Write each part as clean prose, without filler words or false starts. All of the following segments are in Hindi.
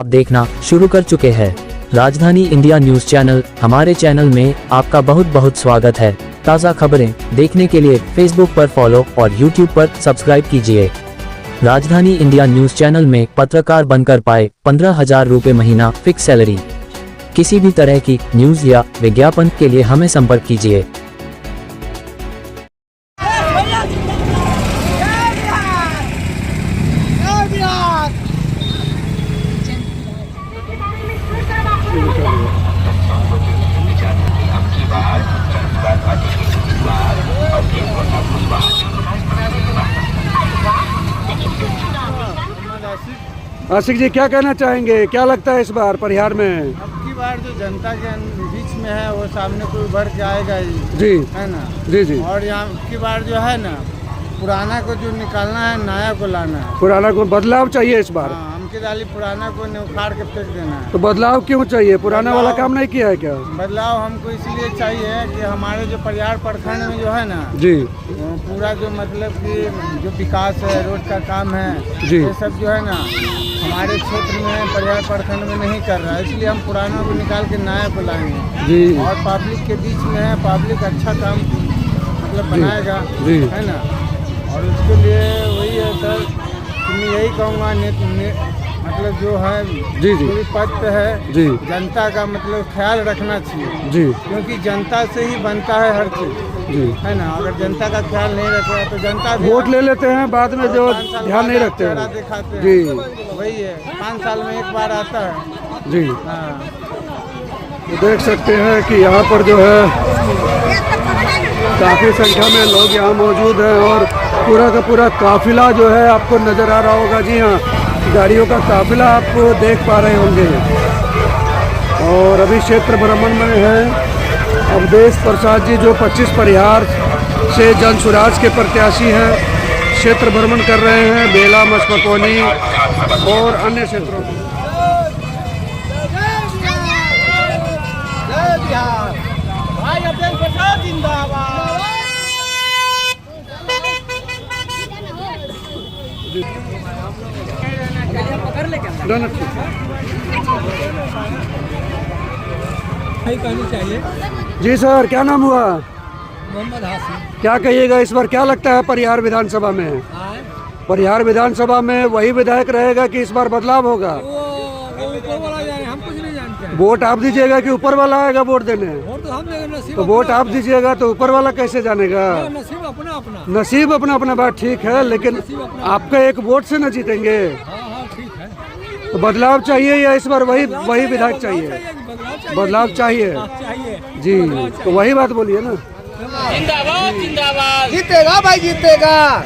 आप देखना शुरू कर चुके हैं राजधानी इंडिया न्यूज चैनल। हमारे चैनल में आपका बहुत बहुत स्वागत है। ताज़ा खबरें देखने के लिए फेसबुक पर फॉलो और यूट्यूब पर सब्सक्राइब कीजिए। राजधानी इंडिया न्यूज चैनल में पत्रकार बनकर पाए 15,000 रुपये महीना फिक्स सैलरी। किसी भी तरह की न्यूज या विज्ञापन के लिए हमें संपर्क कीजिए। आशिक जी, क्या कहना चाहेंगे? क्या लगता है इस बार परिहार में? अब की बार जो जनता के बीच में है वो सामने कोई उभर के आएगा ही, जी है ना। जी जी। और यहाँ की बार जो है ना, पुराना को जो निकालना है, नया को लाना है। पुराना को बदलाव चाहिए इस बार। हाँ, हमके दाली पुराना को उखाड़ के फेंक देना है। तो बदलाव क्यों चाहिए? पुराना वाला काम नहीं किया है क्या? बदलाव हमको इसलिए चाहिए कि हमारे जो परिहार प्रखंड में जो है ना जी, पूरा जो मतलब कि जो विकास है, रोड का काम है, जी, ये सब जो है ना हमारे क्षेत्र में परिहार प्रखंड में नहीं कर रहा है। इसलिए हम पुराना को निकाल के नया को लाएंगे जी। और पब्लिक के बीच में है, पब्लिक अच्छा काम मतलब बनाएगा, जी, है ना। और उसके लिए वही है सर कि मैं यही कहूँगा मतलब जो है जी जी जो भी पद पे है, जी जनता का मतलब ख्याल रखना चाहिए, जी क्योंकि जनता से ही बनता है हर चीज़, जी। है ना। अगर जनता का ख्याल नहीं रखेगा तो जनता भी वोट ले लेते हैं, बाद में जो ध्यान नहीं रखते चेहरा हैं। दिखाते हैं। जी वही है, 5 साल में एक बार आता है। जी। हाँ, तो देख सकते हैं कि यहाँ पर जो है काफ़ी संख्या में लोग यहाँ मौजूद हैं और पूरा का पूरा काफिला जो है आपको नज़र आ रहा होगा। जी हाँ, गाड़ियों का काफिला आप देख पा रहे होंगे। और अभी क्षेत्र भ्रमण में है अवधेश प्रसाद जी, जो 25 परिहार से जन सुराज के प्रत्याशी हैं। क्षेत्र भ्रमण कर रहे हैं बेला, मचपकोनी और अन्य क्षेत्रों में। भाई अवधेश प्रसाद जिंदाबाद। चाहिए। जी सर, क्या नाम हुआ? मोहम्मद हासिम। क्या कहिएगा इस बार? क्या लगता है परिहार विधानसभा में? परिहार विधानसभा में वही विधायक रहेगा कि इस बार बदलाव होगा? वो ऊपर वाला जाने, हम कुछ नहीं जानते हैं। वोट आप दीजिएगा कि ऊपर वाला आएगा वोट देने? वोट तो हम देंगे, नसीब तो वोट आप दीजिएगा तो ऊपर वाला कैसे जानेगा? नसीब अपना अपना। नसीब अपना अपना, बात ठीक है, लेकिन आपका एक वोट से न जीतेंगे। हाँ ठीक है। तो बदलाव चाहिए या इस बार वही विधायक चाहिए? बदलाव चाहिए जी। तो वही बात बोलिए ना। जिंदाबाद जिंदाबाद। जीतेगा भाई, जीतेगा।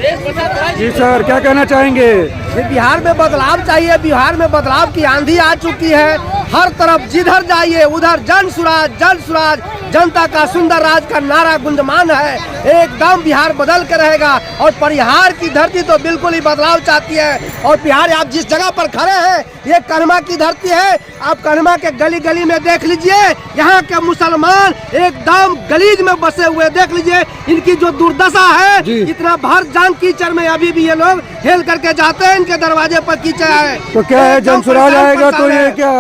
जी सर, क्या कहना चाहेंगे? बिहार में बदलाव चाहिए। बिहार में बदलाव की आंधी आ चुकी है। हर तरफ जिधर जाइए उधर जन सुराज, जन सुराज, जनता का सुंदर राज का नारा गुंजमान है। एकदम बिहार बदल के रहेगा और परिहार की धरती तो बिल्कुल ही बदलाव चाहती है। और बिहार, आप जिस जगह पर खड़े हैं ये कन्हमा की धरती है। आप कन्हमा के गली गली में देख लीजिए, यहाँ के मुसलमान एकदम गलीज में बसे हुए देख लीजिए। इनकी जो दुर्दशा है, इतना भर जान कीचड़ में अभी भी ये लोग हेल करके जाते हैं। इनके दरवाजे पर कीचड़ है। तो क्या है, जन सुराज आएगा तो ये क्या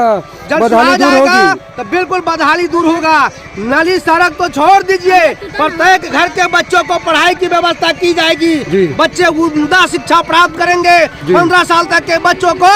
बदहाली दूर होगी? तो बिल्कुल बदहाली दूर होगा। नाली सड़क तो छोड़ दीजिए, प्रत्येक घर के बच्चों को पढ़ाई की व्यवस्था की जाएगी। बच्चे उम्दा शिक्षा प्राप्त करेंगे। 15 साल तक के बच्चों को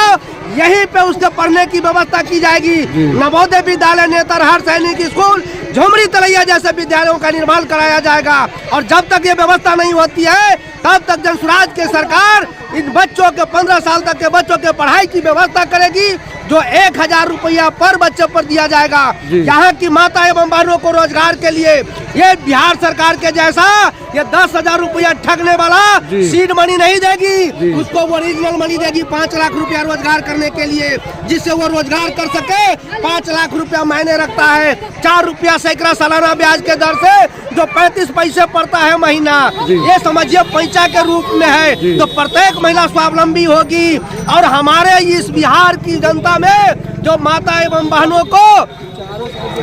यहीं पे उसके पढ़ने की व्यवस्था की जाएगी। नवोदय विद्यालय, नेतरहाट सैनिक स्कूल, झुमरी तलैया जैसे विद्यालयों का निर्माण कराया जाएगा। और जब तक ये व्यवस्था नहीं होती है तब तक जन सुराज की सरकार इन बच्चों के 15 साल तक के बच्चों के पढ़ाई की व्यवस्था करेगी, जो 1,000 रुपया पर बच्चे पर दिया जाएगा। यहाँ की माता एवं बहनों को रोजगार के लिए ये बिहार सरकार के जैसा ये 10,000 रुपया ठगने वाला सीड मनी नहीं देगी। उसको वो ओरिजिनल मनी देगी 5 लाख रुपया रोजगार करने के लिए, जिससे वो रोजगार कर सके। 5 लाख रुपया मायने रखता है। 4 रुपया सैकड़ा सालाना ब्याज के दर से जो 35 पैसे पड़ता है महीना, ये समझिए पैसा के रूप में है। तो प्रत्येक महिला स्वावलंबी होगी। और हमारे इस बिहार की जनता में जो माता एवं बहनों को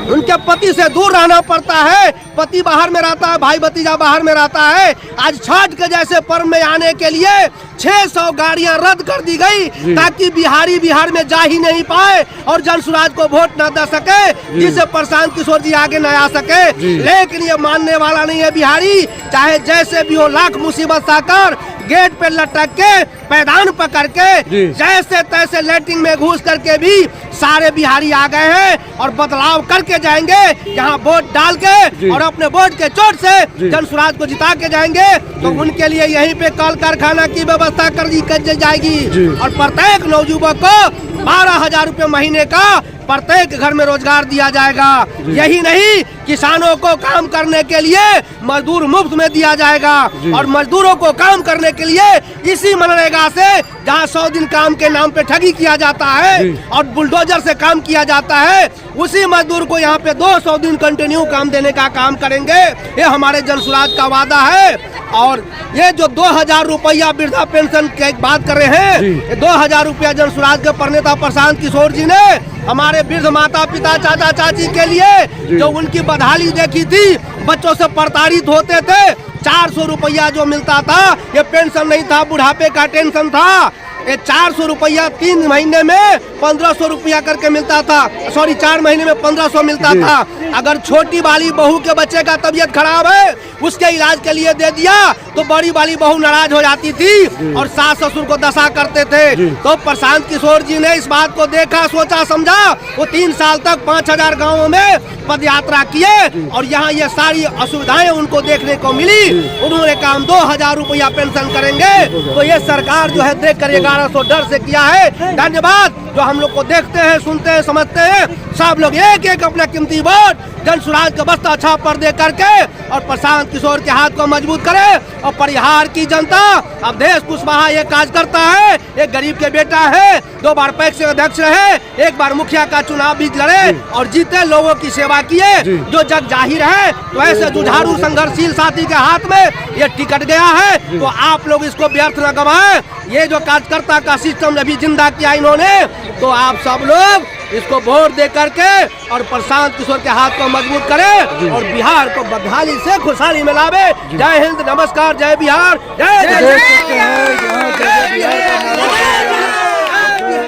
उनके पति से दूर रहना पड़ता है। पति बाहर में रहता है, भाई भतीजा बाहर में रहता है। आज छठ के जैसे पर्व में आने के लिए 600 गाड़ियां रद्द कर दी गई ताकि बिहारी बिहार में जा ही नहीं पाए और जनसुराज को वोट न दे सके, जिससे प्रशांत किशोर जी आगे न आ सके। लेकिन ये मानने वाला नहीं है बिहारी, चाहे जैसे भी हो, लाख मुसीबत आकर गेट पे लटक के पैदान पकड़ के जैसे तैसे लेटरिन में घुस करके भी सारे बिहारी आ गए हैं और बदलाव करके जाएंगे। यहाँ वोट डाल के और अपने वोट के चोट से जनसुराज को जिता के जाएंगे। तो उनके लिए यहीं पे कल कारखाना की व्यवस्था कर दी जाएगी और प्रत्येक नौजुवक को 12,000 रुपए महीने का प्रत्येक घर में रोजगार दिया जाएगा। यही नहीं, किसानों को काम करने के लिए मजदूर मुफ्त में दिया जाएगा और मजदूरों को काम करने के लिए इसी मनरेगा से, जहां 100 दिन काम के नाम पे ठगी किया जाता है और बुलडोजर से काम किया जाता है, उसी मजदूर को यहाँ पे 200 दिन कंटिन्यू काम देने का काम करेंगे। ये हमारे जनसुराज का वादा है। और ये जो 2,000 रुपया वृद्धा पेंशन की बात कर रहे हैं, ये 2,000 रुपया जनसुराज के प्रणेता प्रशांत किशोर जी ने हमारे वृद्ध माता पिता चाचा चाची के लिए जो उनकी बदहाली देखी थी, बच्चों से प्रताड़ित होते थे, 400 रुपया जो मिलता था, ये पेंशन नहीं था, बुढ़ापे का टेंशन था। ये 400 रुपया 3 महीने में 1,500 रुपया करके मिलता था, सॉरी 4 महीने में 1,500 मिलता था। अगर छोटी वाली बहू के बच्चे का तबीयत खराब है, उसके इलाज के लिए दे दिया तो बड़ी वाली बहू नाराज हो जाती थी और सास ससुर को दशा करते थे। तो प्रशांत किशोर जी ने इस बात को देखा, सोचा, समझा। वो 3 साल तक 5,000 गाँवों में पद यात्रा किए और यहाँ ये सारी असुविधाएं उनको देखने को मिली। उन्होंने कहा हम 2,000 रुपया पेंशन करेंगे। तो ये सरकार जो है देख कर 1100 डर से किया है। धन्यवाद। जो हम लोग को देखते हैं, सुनते हैं, समझते हैं, सब लोग एक एक अपना कीमती वोट जनसुराज का बस्ता छाप पर दे करके और प्रशांत किशोर के हाथ को मजबूत करे। और परिहार की जनता, अब देश कुशवाहा ये काज करता है, एक गरीब के बेटा है, 2 बार पैक्स अध्यक्ष रहे, 1 बार मुखिया का चुनाव भी लड़े और जीते, लोगों की सेवा किए, जो जग जाहिर है। तो ऐसे जुझारू संघर्षशील साथी के हाथ में ये टिकट गया है, तो आप लोग इसको व्यर्थ न गवाएं। ये जो कार्यकर्ता का सिस्टम अभी जिंदा किया इन्होंने, तो आप सब लोग इसको वोट दे करके और प्रशांत किशोर के हाथ को मजबूत करें और बिहार को बदहाली से खुशहाली में लावे। जय हिंद, नमस्कार, जय बिहार, जय जय।